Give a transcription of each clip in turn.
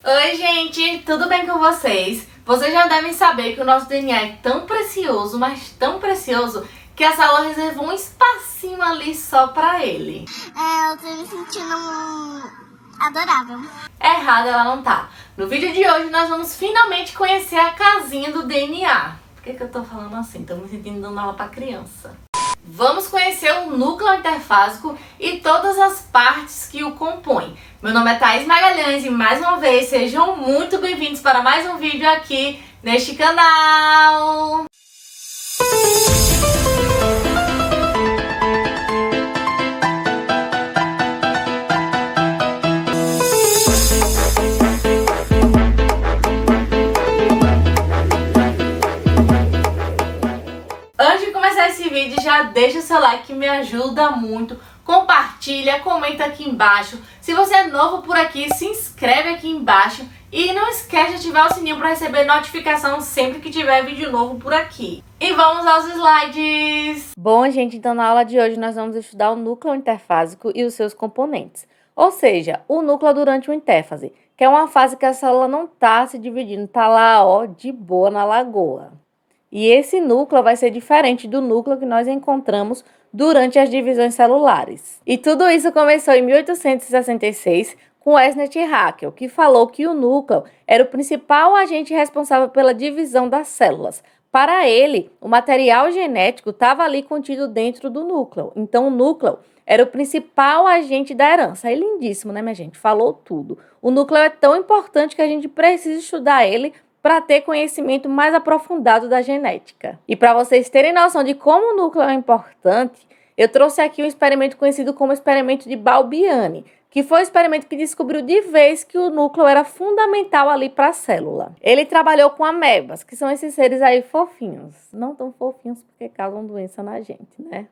Oi, gente, tudo bem com vocês? Vocês já devem saber que o nosso DNA é tão precioso, mas tão precioso, que a Sala reservou um espacinho ali só pra ele. Eu tô me sentindo adorável. Errada ela não tá. No vídeo de hoje nós vamos finalmente conhecer a casinha do DNA. Por que eu tô falando assim? Tô me sentindo dando aula pra criança. Vamos conhecer o núcleo interfásico e todas as partes que o compõem. Meu nome é Thaís Magalhães e mais uma vez sejam muito bem-vindos para mais um vídeo aqui neste canal. Antes de começar esse vídeo, já deixa o seu like que me ajuda muito. Compartilha, comenta aqui embaixo. Se você é novo por aqui, se inscreve aqui embaixo. E não esquece de ativar o sininho para receber notificação sempre que tiver vídeo novo por aqui. E vamos aos slides! Bom, gente, então na aula de hoje nós vamos estudar o núcleo interfásico e os seus componentes. Ou seja, o núcleo durante uma interfase, que é uma fase que a célula não está se dividindo, está lá, ó, de boa na lagoa. E esse núcleo vai ser diferente do núcleo que nós encontramos durante as divisões celulares. E tudo isso começou em 1866 com Wernher Haeckel, que falou que o núcleo era o principal agente responsável pela divisão das células. Para ele, o material genético estava ali contido dentro do núcleo. Então, o núcleo era o principal agente da herança. É lindíssimo, né, minha gente? Falou tudo. O núcleo é tão importante que a gente precisa estudar ele para ter conhecimento mais aprofundado da genética. E para vocês terem noção de como o núcleo é importante, eu trouxe aqui um experimento conhecido como experimento de Balbiani, que foi o experimento que descobriu de vez que o núcleo era fundamental ali para a célula. Ele trabalhou com amebas, que são esses seres aí fofinhos. Não tão fofinhos porque causam doença na gente, né?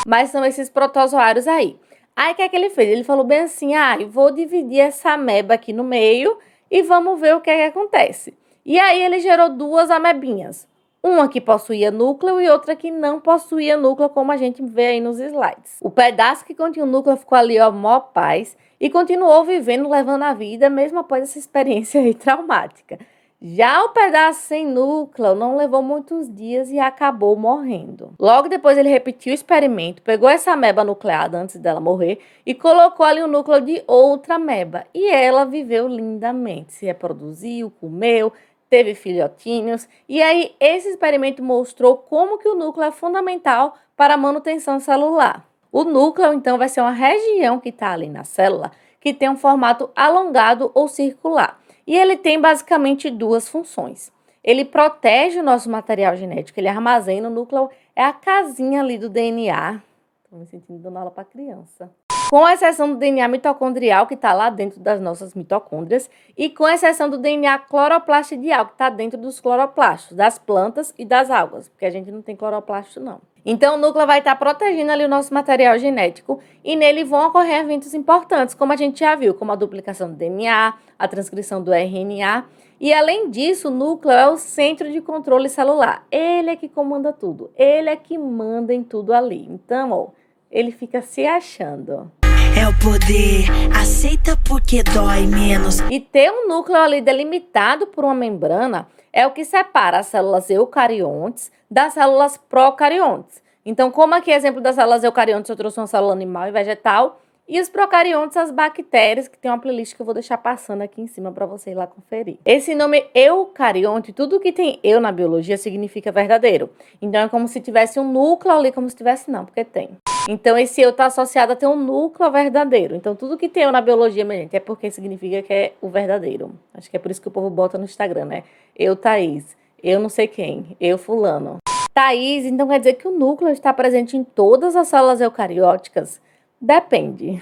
Mas são esses protozoários aí. Aí o que é que ele fez? Ele falou bem assim, eu vou dividir essa ameba aqui no meio e vamos ver o que é que acontece. E aí ele gerou duas amebinhas, uma que possuía núcleo e outra que não possuía núcleo, como a gente vê aí nos slides. O pedaço que continha o núcleo ficou ali, ó, mó paz, e continuou vivendo, levando a vida, mesmo após essa experiência aí traumática. Já o pedaço sem núcleo não levou muitos dias e acabou morrendo. Logo depois ele repetiu o experimento, pegou essa ameba nucleada antes dela morrer e colocou ali o núcleo de outra ameba. E ela viveu lindamente, se reproduziu, comeu, teve filhotinhos, e aí esse experimento mostrou como que o núcleo é fundamental para a manutenção celular. O núcleo, então, vai ser uma região que está ali na célula, que tem um formato alongado ou circular. E ele tem basicamente duas funções. Ele protege o nosso material genético, ele armazena, o núcleo é a casinha ali do DNA. Estou me sentindo dando aula para criança. Com exceção do DNA mitocondrial, que está lá dentro das nossas mitocôndrias, e com exceção do DNA cloroplastidial, que está dentro dos cloroplastos, das plantas e das algas, porque a gente não tem cloroplasto, não. Então, o núcleo vai estar protegendo ali o nosso material genético e nele vão ocorrer eventos importantes, como a gente já viu, como a duplicação do DNA, a transcrição do RNA. E, além disso, o núcleo é o centro de controle celular. Ele é que comanda tudo, ele é que manda em tudo ali. Então, ó, ele fica se achando. É o poder, aceita porque dói menos. E ter um núcleo ali delimitado por uma membrana é o que separa as células eucariontes das células procariontes. Então, como aqui exemplo das células eucariontes, eu trouxe uma célula animal e vegetal, e os procariontes, as bactérias, que tem uma playlist que eu vou deixar passando aqui em cima para você ir lá conferir. Esse nome eucarionte, tudo que tem eu na biologia significa verdadeiro. Então, é como se tivesse um núcleo ali, como se tivesse não, porque tem. Então, esse eu está associado a ter um núcleo verdadeiro. Então, tudo que tem eu na biologia, minha gente, é porque significa que é o verdadeiro. Acho que é por isso que o povo bota no Instagram, né? Eu, Thaís. Eu não sei quem. Eu, fulano. Thaís, então quer dizer que o núcleo está presente em todas as células eucarióticas? Depende.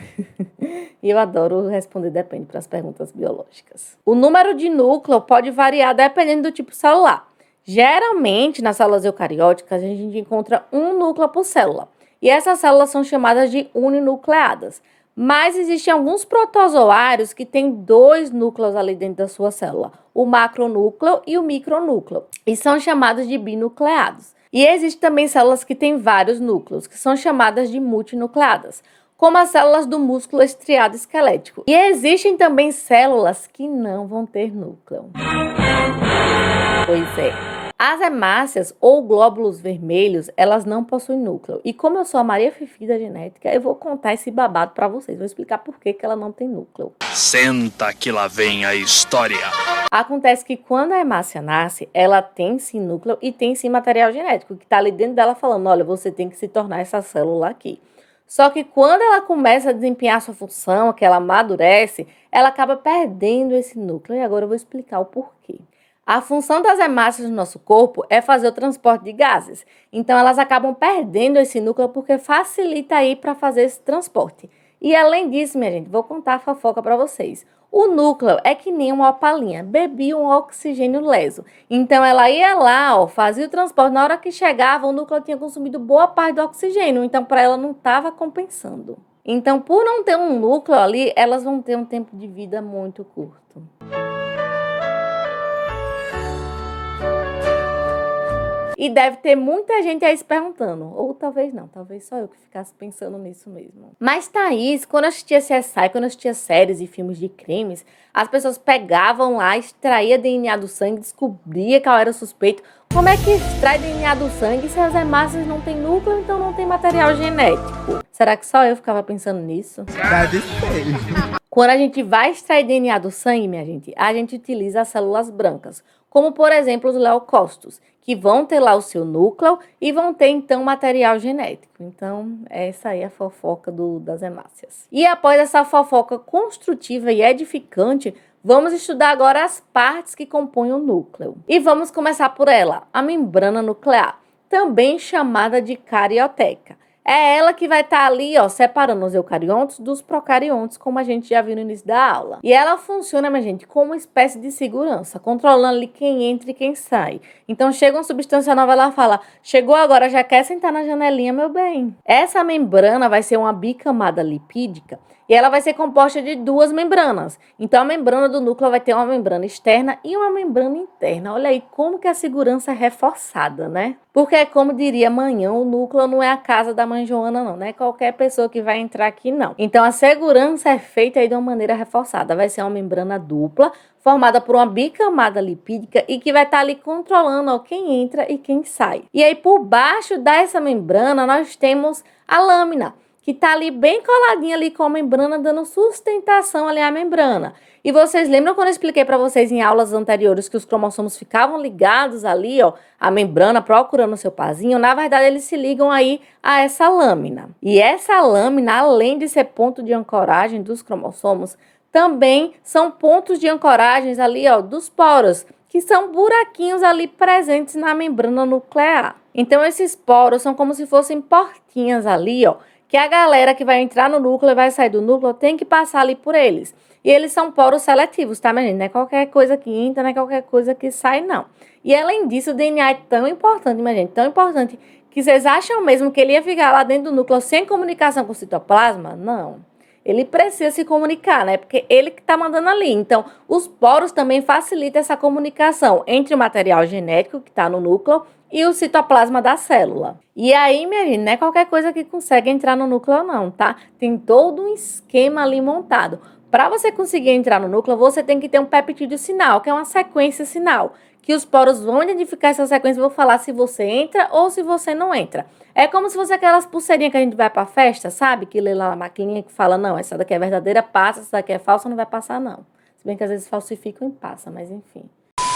E eu adoro responder depende para as perguntas biológicas. O número de núcleo pode variar dependendo do tipo celular. Geralmente, nas células eucarióticas, a gente encontra um núcleo por célula. E essas células são chamadas de uninucleadas. Mas existem alguns protozoários que têm dois núcleos ali dentro da sua célula. O macronúcleo e o micronúcleo. E são chamados de binucleados. E existem também células que têm vários núcleos, que são chamadas de multinucleadas. como as células do músculo estriado esquelético. E existem também células que não vão ter núcleo. Pois é. As hemácias ou glóbulos vermelhos, elas não possuem núcleo. E como eu sou a Maria Fifi da genética, eu vou contar esse babado para vocês. Vou explicar por que ela não tem núcleo. Senta que lá vem a história. Acontece que quando a hemácia nasce, ela tem sim núcleo e tem sim material genético, que está ali dentro dela falando, olha, você tem que se tornar essa célula aqui. Só que quando ela começa a desempenhar sua função, que ela amadurece, ela acaba perdendo esse núcleo. E agora eu vou explicar o porquê. A função das hemácias no nosso corpo é fazer o transporte de gases. Então, elas acabam perdendo esse núcleo porque facilita aí para fazer esse transporte. E além disso, minha gente, vou contar a fofoca para vocês. O núcleo é que nem uma opalinha, bebia um oxigênio leso. Então, ela ia lá, ó, fazia o transporte. Na hora que chegava, o núcleo tinha consumido boa parte do oxigênio. Então, para ela não estava compensando. Então, por não ter um núcleo ali, elas vão ter um tempo de vida muito curto. E deve ter muita gente aí se perguntando, ou talvez não, talvez só eu que ficasse pensando nisso mesmo. Mas Thaís, quando eu assistia CSI, quando eu assistia séries e filmes de crimes, as pessoas pegavam lá, extraía DNA do sangue, descobria qual era o suspeito. Como é que extrai DNA do sangue se as hemácias não têm núcleo, então não tem material genético? Será que só eu ficava pensando nisso? Quando a gente vai extrair DNA do sangue, minha gente, a gente utiliza as células brancas, como por exemplo os leucócitos, que vão ter lá o seu núcleo e vão ter então material genético. Então, essa aí é a fofoca das hemácias. E após essa fofoca construtiva e edificante, vamos estudar agora as partes que compõem o núcleo. E vamos começar por ela, a membrana nuclear, também chamada de carioteca. É ela que vai estar ali, ó, separando os eucariontes dos procariontes, como a gente já viu no início da aula. E ela funciona, minha gente, como uma espécie de segurança, controlando ali quem entra e quem sai. Então, chega uma substância nova, ela fala, chegou agora, já quer sentar na janelinha, meu bem. Essa membrana vai ser uma bicamada lipídica e ela vai ser composta de duas membranas. Então, a membrana do núcleo vai ter uma membrana externa e uma membrana interna. Olha aí como que a segurança é reforçada, né? Porque, como diria amanhã, o núcleo não é a casa da mãe Joana, não é qualquer pessoa que vai entrar aqui, não. Então, a segurança é feita aí de uma maneira reforçada. Vai ser uma membrana dupla, formada por uma bicamada lipídica e que vai estar ali controlando ó, quem entra e quem sai. E aí, por baixo dessa membrana, nós temos a lâmina, que está ali bem coladinha ali com a membrana, dando sustentação ali à membrana. E vocês lembram quando eu expliquei para vocês em aulas anteriores que os cromossomos ficavam ligados ali, ó, à membrana, procurando o seu parzinho? Na verdade, eles se ligam aí a essa lâmina. E essa lâmina, além de ser ponto de ancoragem dos cromossomos, também são pontos de ancoragens ali, ó, dos poros, que são buraquinhos ali presentes na membrana nuclear. Então, esses poros são como se fossem portinhas ali, ó, que a galera que vai entrar no núcleo e vai sair do núcleo tem que passar ali por eles. E eles são poros seletivos, tá, minha gente? Não é qualquer coisa que entra, não é qualquer coisa que sai, não. E além disso, o DNA é tão importante, minha gente, tão importante, que vocês acham mesmo que ele ia ficar lá dentro do núcleo sem comunicação com o citoplasma? Não. Ele precisa se comunicar, né? Porque ele que tá mandando ali. Então, os poros também facilitam essa comunicação entre o material genético que está no núcleo e o citoplasma da célula. E aí, minha gente, não é qualquer coisa que consegue entrar no núcleo não, tá? Tem todo um esquema ali montado. Para você conseguir entrar no núcleo, você tem que ter um peptídeo sinal, que é uma sequência sinal, que os poros vão identificar essa sequência e vão falar se você entra ou se você não entra. É como se fosse aquelas pulseirinhas que a gente vai pra festa, sabe? Que lê lá na maquininha que fala, não, essa daqui é verdadeira, passa, essa daqui é falsa, não vai passar, não. Se bem que às vezes falsificam e passa, mas enfim.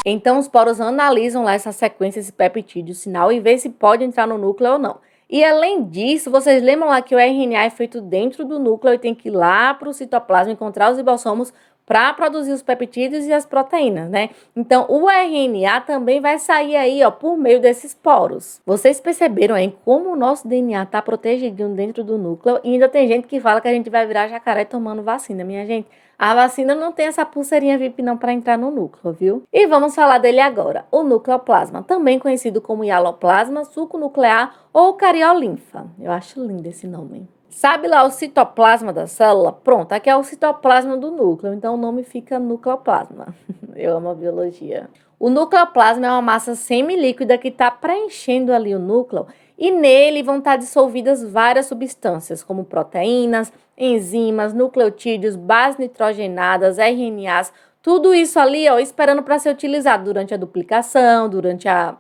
Então, os poros analisam lá essa sequência, esse peptídeo sinal e vê se pode entrar no núcleo ou não. E além disso, vocês lembram lá que o RNA é feito dentro do núcleo e tem que ir lá para o citoplasma encontrar os ribossomos para produzir os peptídeos e as proteínas, né? Então, o RNA também vai sair aí, ó, por meio desses poros. Vocês perceberam aí como o nosso DNA está protegido dentro do núcleo e ainda tem gente que fala que a gente vai virar jacaré tomando vacina, minha gente. A vacina não tem essa pulseirinha VIP não para entrar no núcleo, viu? E vamos falar dele agora. O nucleoplasma, também conhecido como hialoplasma, suco nuclear ou cariolinfa. Eu acho lindo esse nome. Sabe lá o citoplasma da célula? Pronto, aqui é o citoplasma do núcleo, então o nome fica nucleoplasma. Eu amo a biologia. O nucleoplasma é uma massa semilíquida que está preenchendo ali o núcleo E nele vão estar dissolvidas várias substâncias, como proteínas, enzimas, nucleotídeos, bases nitrogenadas, RNAs, tudo isso ali, ó, esperando para ser utilizado durante a duplicação, durante a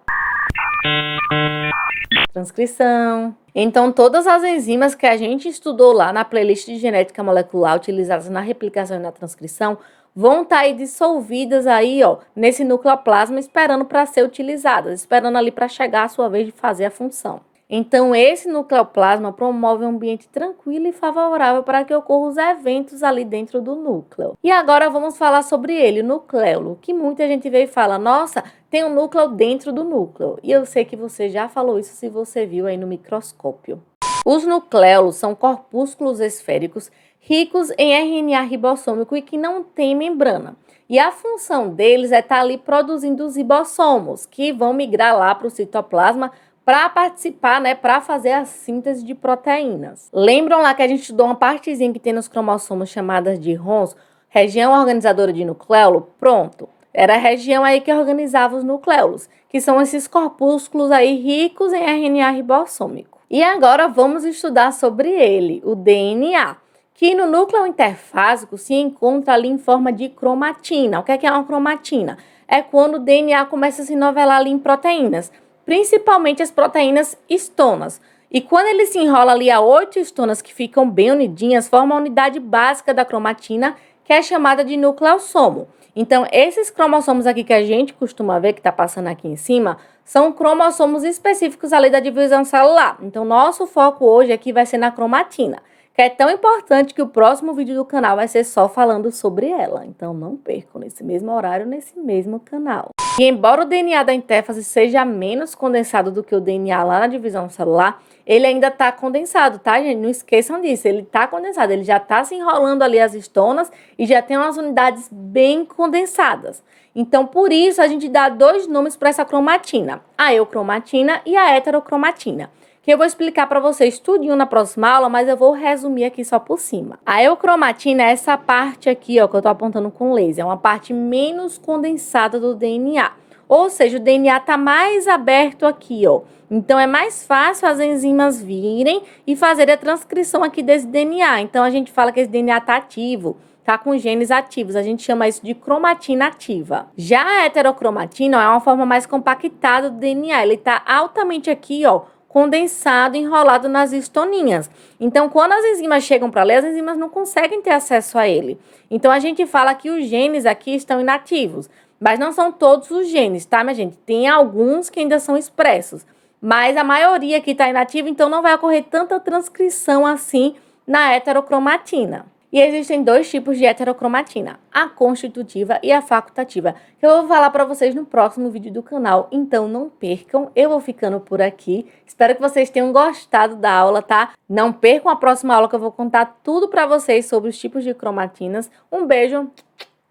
transcrição. Então, todas as enzimas que a gente estudou lá na playlist de genética molecular utilizadas na replicação e na transcrição vão estar aí dissolvidas aí, ó, nesse nucleoplasma, esperando para ser utilizadas, esperando ali para chegar a sua vez de fazer a função. Então, esse nucleoplasma promove um ambiente tranquilo e favorável para que ocorram os eventos ali dentro do núcleo. E agora vamos falar sobre ele, o nucleolo, que muita gente vê e fala, nossa, tem um núcleo dentro do núcleo. E eu sei que você já falou isso se você viu aí no microscópio. Os nucleolos são corpúsculos esféricos ricos em RNA ribossômico e que não tem membrana. E a função deles é estar ali produzindo os ribossomos, que vão migrar lá para o citoplasma para participar, né, para fazer a síntese de proteínas. Lembram lá que a gente estudou uma partezinha que tem nos cromossomos chamadas de RONS, região organizadora de nucleolo? Pronto. Era a região aí que organizava os nucleolos, que são esses corpúsculos aí ricos em RNA ribossômico. E agora vamos estudar sobre ele, o DNA, que no núcleo interfásico se encontra ali em forma de cromatina. O que é uma cromatina? É quando o DNA começa a se novelar ali em proteínas, principalmente as proteínas histonas. E quando ele se enrola ali a 8 histonas que ficam bem unidinhas, forma a unidade básica da cromatina, que é chamada de nucleossomo. Então, esses cromossomos aqui que a gente costuma ver, que está passando aqui em cima, são cromossomos específicos ali da divisão celular. Então, nosso foco hoje aqui vai ser na cromatina, que é tão importante que o próximo vídeo do canal vai ser só falando sobre ela. Então, não percam nesse mesmo horário, nesse mesmo canal. E embora o DNA da intérfase seja menos condensado do que o DNA lá na divisão celular, ele ainda está condensado, tá, gente? Não esqueçam disso, ele está condensado, ele já está se enrolando ali as histonas e já tem umas unidades bem condensadas. Então, por isso, a gente dá 2 nomes para essa cromatina, a eucromatina e a heterocromatina, que eu vou explicar para vocês tudinho na próxima aula, mas eu vou resumir aqui só por cima. A eucromatina é essa parte aqui, ó, que eu tô apontando com laser, é uma parte menos condensada do DNA. Ou seja, o DNA tá mais aberto aqui, ó. Então, é mais fácil as enzimas virem e fazer a transcrição aqui desse DNA. Então, a gente fala que esse DNA tá ativo, tá com genes ativos. A gente chama isso de cromatina ativa. Já a heterocromatina, ó, é uma forma mais compactada do DNA. Ele tá altamente aqui, ó, condensado, enrolado nas histoninhas. Então, quando as enzimas chegam para ler, as enzimas não conseguem ter acesso a ele. Então, a gente fala que os genes aqui estão inativos. Mas não são todos os genes, tá, minha gente? Tem alguns que ainda são expressos. Mas a maioria aqui está inativa, então não vai ocorrer tanta transcrição assim na heterocromatina. E existem 2 tipos de heterocromatina, a constitutiva e a facultativa, que eu vou falar para vocês no próximo vídeo do canal, então não percam, eu vou ficando por aqui. Espero que vocês tenham gostado da aula, tá? Não percam a próxima aula que eu vou contar tudo para vocês sobre os tipos de cromatinas. Um beijo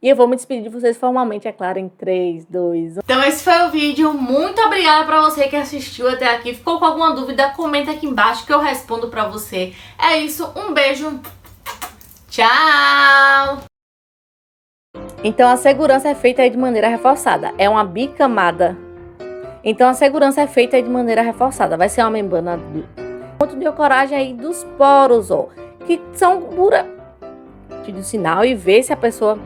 e eu vou me despedir de vocês formalmente, é claro, em 3, 2, 1. Então esse foi o vídeo, muito obrigada pra você que assistiu até aqui. Ficou com alguma dúvida, comenta aqui embaixo que eu respondo pra você. É isso, um beijo. Tchau! Então a segurança é feita aí de maneira reforçada. É uma bicamada. Então a segurança é feita aí de maneira reforçada. Vai ser uma membrana ponto de coragem aí dos poros, ó, que são pura do sinal e ver se a pessoa.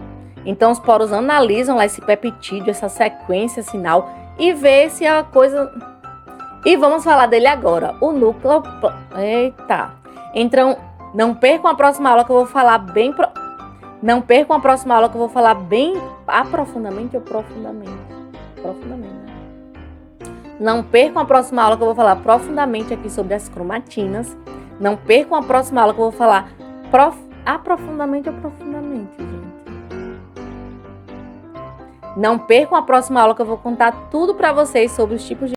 Então os poros analisam lá esse peptídeo, essa sequência sinal e vê se a coisa. E vamos falar dele agora. O núcleo. Eita! Então não percam a próxima aula que eu vou falar bem. Não percam a próxima aula que eu vou falar bem aprofundamente ou profundamente. Profundamente, né? Não percam a próxima aula que eu vou falar profundamente aqui sobre as cromatinas. Não percam a próxima aula que eu vou falar aprofundamente ou profundamente, gente. Não percam a próxima aula que eu vou contar tudo pra vocês sobre os tipos de